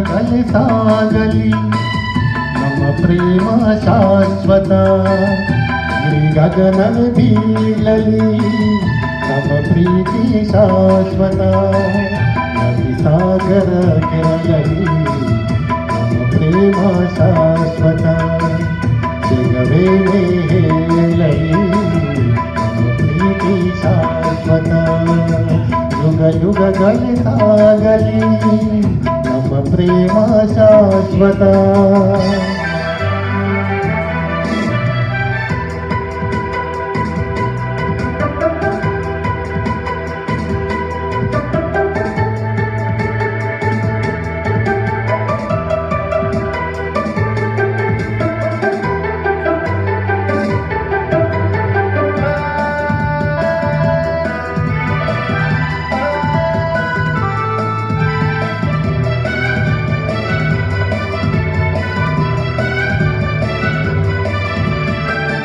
ಕಲೆ ಸಾಗಲಿ ನಮ್ಮ ಪ್ರೇಮ ಶಾಶ್ವತ ಈ ಗಗನವೇ ಬೀಳಲಿ ನಮ್ಮ ಪ್ರೀತಿ ಶಾಶ್ವತ ನದಿ ಸಾಗರ ಕೆರಳಲಿ ನಮ್ಮ ಪ್ರೇಮ ಶಾಶ್ವತ ಜಗವೇನೇ ಹೇಳಲಿ ನಮ್ಮ ಪ್ರೀತಿ ಶಾಶ್ವತ ಯುಗ ಯುಗಗಳೇ ಸಾಗಲಿ ನಮ್ಮ ಪ್ರೇಮ ಶಾಶ್ವತ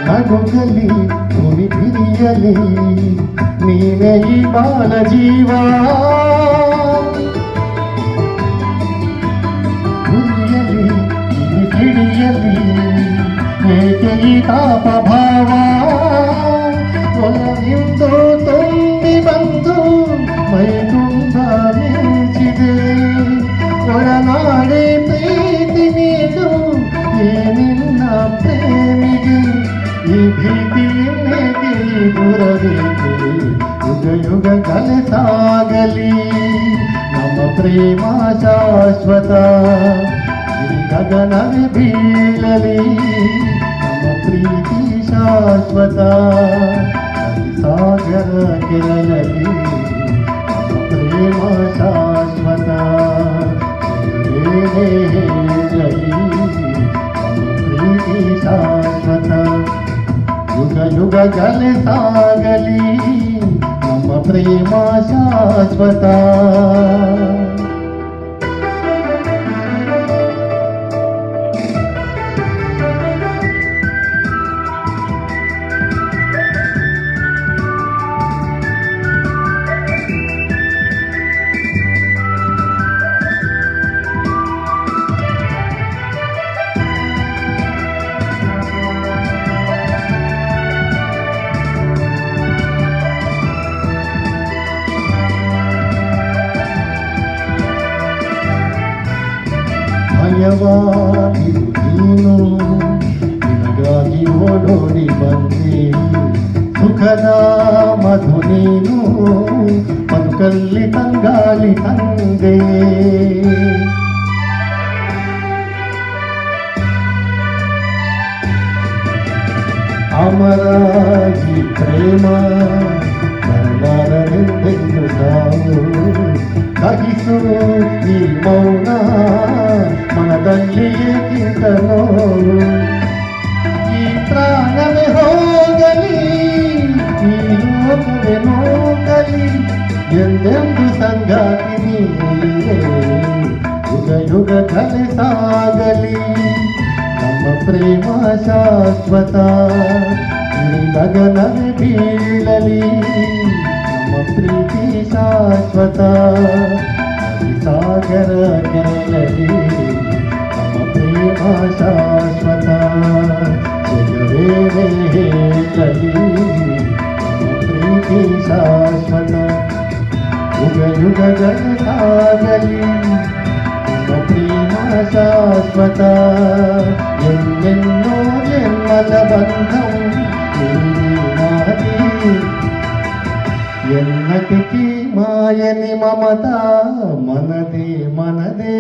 ನಗುಗಲಿ ಭೂಮಿ ಬಿರಿಯಲಿ ನೀನೇ ಈ ಬಾಲ ಜೀವ ಗುರಿಯಲಿ ಇಲ್ಲಿ ಹಿಡಿಯಲಿ ಏಕೆ ಈ ತಾಪ ಭಾವ ಒಲವಿಂದು ತುಂಬಿ ಬಂದು ಮೈ ತುಂಬ ಮಿಂಚಿದೆ ಒಳನಾಡೆ ಪ್ರೀತಿ ನೀಡು ಏನಿಲ್ಲ ಪ್ರೇಮಿಗೆ ಈ ಭೀತಿಯನ್ನೇಕೆ ದೂರಬೇಕೆ ಯುಗ ಯುಗ ಕಲೆ ಸಾಗಲಿ ನಮ್ಮ ಪ್ರೇಮ ಶಾಶ್ವತ ಈ ಗಗನವೇ ಬೀಳಲಿ ನಮ್ಮ ಪ್ರೀತಿ ಶಾಶ್ವತ ನದಿ ಸಾಗರ ಕೆರಳಲಿ ನಮ್ಮ ಪ್ರೇಮ ಶಾಶ್ವತ ಹೇಳಲಿ ನಮ್ಮ ಪ್ರೀತಿ ಶಾಶ್ವತ ಯುಗ ಯುಗ ಗಲೆ ಸಾಗಲಿ ನಮ್ಮ ಪ್ರೇಮ ಶಾಶ್ವತ ಭಯವಾಗಿರು ನೀನು ನಿನಗಾಗಿ ಓಡೋಡಿ ಬಂದೆ ಸುಖದ ಮಧು ನೀನು ಬದುಕಲ್ಲಿ ತಂಗಾಳಿ ತಂದೆ ಅಮರಾಗಿ ಪ್ರೇಮ ಬರಲಾರನೆಂದೆಂದು ಸಾವು ಕಹಿಸು ಈ ಮೌನ ಮನದಲ್ಲಿ ಏಕಿಂತ ನೋವು ಈ ಪ್ರಾಣವೇ ಹೋಗಲಿ ಈ ಲೋಕವೇ ನೋಗಲಿ ಎಂದೆಂದು ಸಂಗಾತಿ ನೀನೇ ಯುಗ ಯುಗ ಕಲೆ ಸಾಗಲಿ ನಮ್ಮ ಪ್ರೇಮ ಶಾಶ್ವತ ಈ ಗಗನವೇ ಬೀಳಲಿ ನಮ್ಮ ಪ್ರೀತಿ ಶಾಶ್ವತ ನದಿ ಸಾಗರ ಕೆರಳಲಿ ನಮ್ಮ ಪ್ರೇಮ ಶಾಶ್ವತ ಜಗವೇನೇ ಹೇಳಲಿ ನಮ್ಮ ಪ್ರೀತಿ ಶಾಶ್ವತ ಯುಗ ಯುಗಗಳು ಸಾಗಲಿ ನಮ್ಮ ಪ್ರೇಮ ಶಾಶ್ವತ ಎನ್ನೆನ್ನೋ ಜನ್ಮದ ಬಂಧಂ ఎన్నటికి మాయని మమత మనదే మనదే